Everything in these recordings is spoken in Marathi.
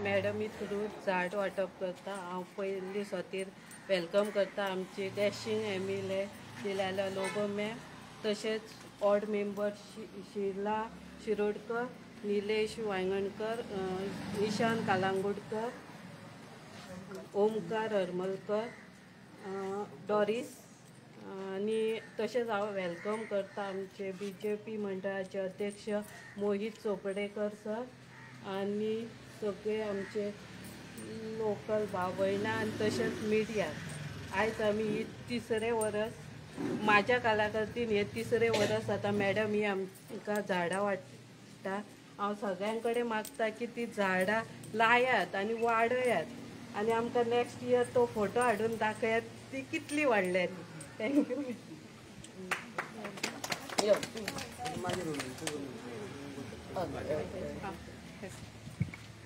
मॅडमी थ्रू झाड वाटप करता। हांव पयली सोतीर वेलकम करता आमचे डॅशिंग एम.एल.ए. दिलाला लोबो मॅम, तशेंच वॉर्ड मेंबर शिला शिरोडकर, निलेश वांयगणकर, निशांत कालांगुडकर, ओमकार हरमलकर, डॉरिस, आणि तशेंच हांव वेलकम करता आमचे BJP मंडळाचे अध्यक्ष मोहित चोपडेकर सर आणि सगळे आमचे लोकल भाव भयणां आनी तशेंच मिडिया। आयज आमी ही तिसरे वर्स म्हाज्या कलाकृतीन हे तिसरे वर्स जाता मॅडम ही आमकां झाडां वाडटा। हांव सगळ्यां कडेन मागता की ती झाडां लायात आनी वाडयात आनी आमकां नेक्स्ट इयर तो फोटो हाडून दाखयात ती कितली वाडल्यात। थँक्यू।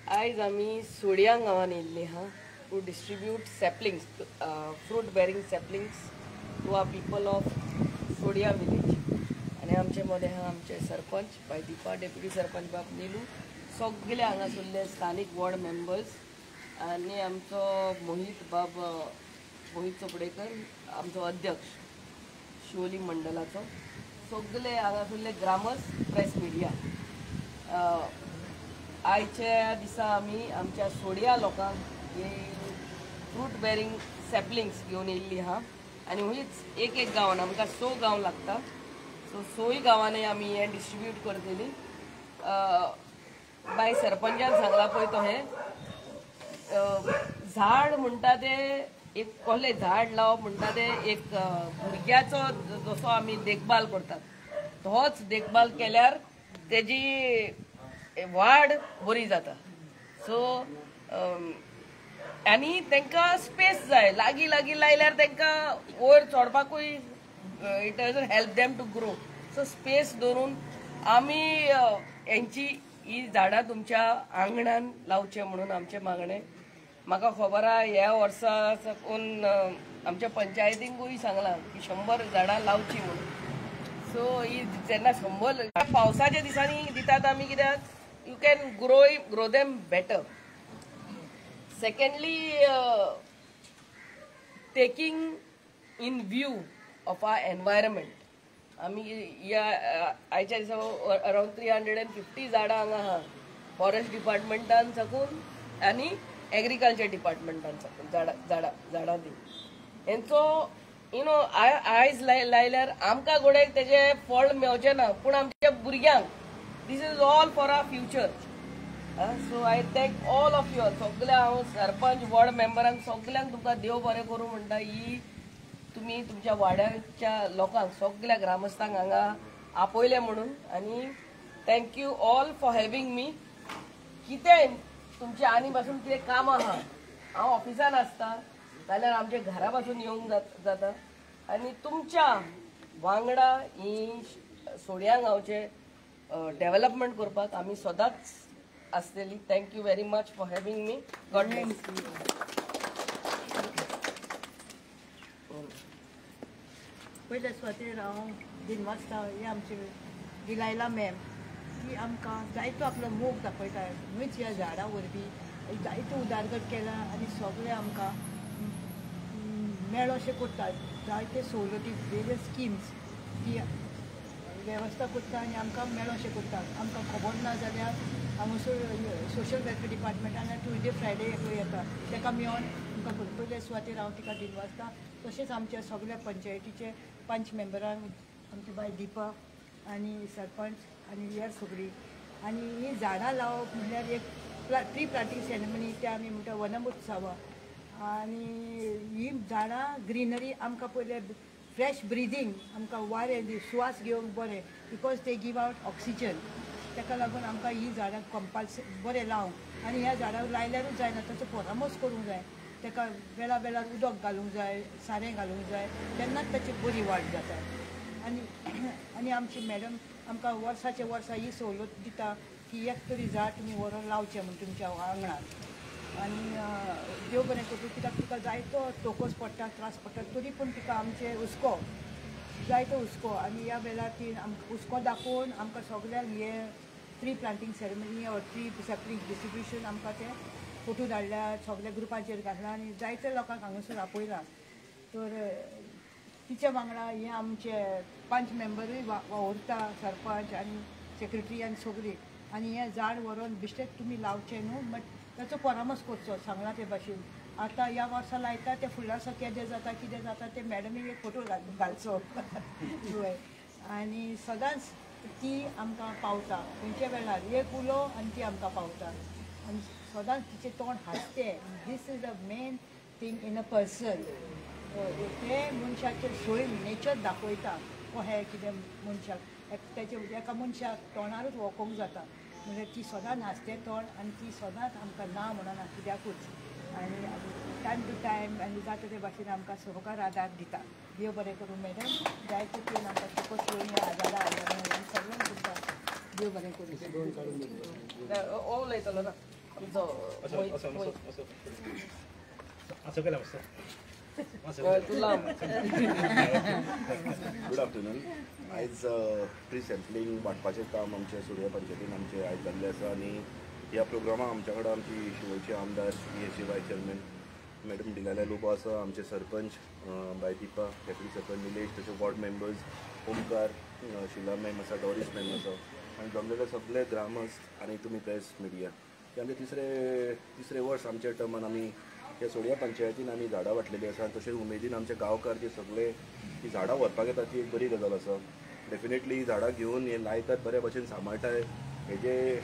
आयज आमी सोडिया गांवान येयल्ली हा to distribute saplings, fruit bearing saplings to our people of Sodiya village. आनी आमचे मदें हा आमचे सरपंच बाय दीपा, डेप्युटी सरपंच बाब नीलू, सगळे हांगासरले स्थानीक वॉर्ड मेंबर्स आनी आमचो मोहित चोपडेकर आमचो अध्यक्ष शिवोली मंडलाचो, सगळे हांगासरले ग्रामस्थ, प्रेस मिडिया। आयच्या दिसा आमी आमच्या सोडिया लोकांक हे फ्रूट बेरिंग सॅपलिंग्स घेवन येयल्ली हा आनी हुंयच एक गांवान आमकां 6 गांव लागता, सो 6 गांवांनी आमी हे डिस्ट्रीब्यूट करतली। बाय सरपंचान सांगला पळय तो हे झाड म्हणटा ते एक कसलें झाड लावप म्हणटा ते एक भुरग्याचो जसो आमी देखभाल करतात तोच देखभाल केल्यार तेजी वाड बरी जाता। सो आनी तांकां स्पेस जाय, लागीं लागीं लायल्यार तांकां वयर चडपाकूय it doesn't help them to grow. So space दवरून आमी हेंची ही झाडां तुमच्या आंगणान लावचे म्हणून आमचें मागणें। म्हाका खबर आहा ह्या वर्सा साकून आमच्या पंचायतींकूय सांगलां की 100 झाडां लावची म्हणून। सो ही जेन्ना 100 पावसाच्या दिसांनी दितात आमी, कित्याक you can grow them better. Secondly taking in view of our environment. आमी ह्या आयच्या दिसा अराउंड 350 झाडां हांगा आहा, फॉरेस्ट डिपार्टमेंटान साकून आनी एग्रीकल्चर डिपार्टमेंटान साकून झाडां दी हेंचो आयज लायल्यार आमकां घोड्याक तेजे फळ मेळचें ना, पूण आमच्या भुरग्यांक this is all for our future. So I thank all of you, सगळे हांव सरपंच वॉर्ड मेंबरांक सगळ्यांक तुमकां देव बरें करूं म्हणटा। ही तुमी तुमच्या वाड्याच्या लोकांक सगळ्या ग्रामस्थांक हांगा आपयले म्हणून, आनी थँक्यू ऑल फॉर हॅविंग मी। कितेंय तुमचे आनी पासून कितें काम आहा, हांव ऑफिसान आसता जाल्यार आमच्या घरा पासून येवंक जाता आनी तुमच्या वांगडा ही सोडिया गांवचे डेव्हलपमेंट करपाक आमी सदांच आसतली। Thank you very much for having me. God bless. पयल्या सुवातेर हांव दिनवासता हे आमचे दिलायला मॅम, ती आमकां जायतो आपलो मोग दाखयता। ह्योच ह्या झाडां वरवीं जायतो उदारगत केला आनी सगळे आमकां मेळोशें करतात। जायते सवलती वेरियस स्किम्स ती वेवस्था करता आनी आमकां मेळोशें करतात। आमकां खबर ना जाल्यार हांगासर सोशल वेलफेअर डिपार्टमेंटान ट्युजडे फ्रायडे येता, ताका मेळोन आमकां पयल्या सुवातेर हांव तिका दिनवासता। तशेंच आमच्या सगळ्या पंचायतीचे 5 मेंबरांक आमची बाय दीपा आनी सरपंच आनी हेर सगळीं। आनी ही झाडां लावप म्हणल्यार एक ट्री प्लांटींग सेरेमनी, ते आमी म्हणटा वनमहोत्सव। आनी ही झाडां ग्रीनरी आमकां पयले फ्रेश ब्रिदींग, आमकां वारें श्वास घेवंक बरें, बिकॉज ते गीव आवट ऑक्सिजन। ताका लागून आमकां ही झाडां कंपल्सरी बरें लावंक आनी ह्या झाडां लायल्यारूच जायना, ताचो परामर्श करूंक जाय। ताका वेळा वेळार उदक घालूंक जाय, सारें घालूंक जाय, तेन्नाच ताची बरी वाड जाता। आनी आमची मॅडम आमकां वर्साचे वर्सा ही सवलत दिता की एक तरी झाड तुमी व्हरून लावचें म्हूण तुमच्या आंगणान। आनी देव बरें करूं, कित्याक तिका जायतो तोकोस पडटा, त्रास पडटा, तरी पूण तिका आमचे हुस्को जायतो हुस्को, आनी ह्या वेळार ती हुस्को दाखोवन आमकां सगळ्यांक हे ट्री प्लांटींग सेरेमनी और ट्री सॅपलिंग डिस्ट्रिब्युशन आमकां ते फोटो धाडल्या, सगळ्या ग्रुपाचेर घातला आनी जायते लोकांक हांगासर आपयला. तर तिच्या वांगडा हे आमचे 5 मेंबरूय वावुरता, सरपंच आनी सेक्रेटरी आनी सगळीं. आनी हें झाड व्हरून बिश्टेच तुमी लावचें न्हू, बट ताचो परामर्श करचो सांगला ते भाशेन. आतां ह्या वर्सा लायता ते फुडल्या वर्सा कितें जाता ते मॅडमीक एक फोटो घालचो हय. आनी सदांच ती आमकां पावता खंयच्या वेळार एक उलो आनी ती आमकां पावता. आनी सदांच तिचें तोंड हांसतें. This is the main thing in a person. ते मनशाचेर सोय नेचर दाखयता हो हे कितें मनशाक तेचे एका मनशाक तोंडारूच वळखूंक जाता. म्हणजे ती सदांच हांसतें तोंड आनी ती सदांच आमकां ना म्हणना कित्याकूच. आनी टायम टू टायम आनी जाता ते भाशेन आमकां सहकार आदार दिता. देव बरें करूं मॅडम. जायते तरेन आमकां फकत सोयी आदारा सगळ्यांक दिता. देव बरें करूं. हो उलयतलो ना आमचो तुला गुड आफ्टरनून. आयज ट्री सॅम्पलिंग वांटपाचें काम आमच्या सुर्या पंचायतीन आमचे आयज जाल्लें आसा आनी ह्या प्रोग्रामाक आमच्या कडेन आमची शिवोलचे आमदार ESC वायस चेअरमॅन मॅडम डिलाल्या लोबो आसा, आमचे सरपंच बाय दीपा, डेप्युटी सरपंच निलेश, तशें वॉर्ड मेंबर्स ओमकार, शिला मॅम आसा, डॉरीस मॅम आसा आनी जमलेले सगळे ग्रामस्थ आनी तुमी प्रेस मिडिया. हे आमचे तिसरे वर्स आमच्या टर्मान आमी ह्या सोड्या पंचायतीन आमी झाडां वाटलेलीं आसा. तशेंच उमेदीन आमचे गांवकार जे सगळे ही झाडां व्हरपाक येतात ती एक बरी गजाल आसा. डेफिनेटली ही झाडां घेवन हे लायतात, बऱ्या भशेन सांबाळटाय. हेजे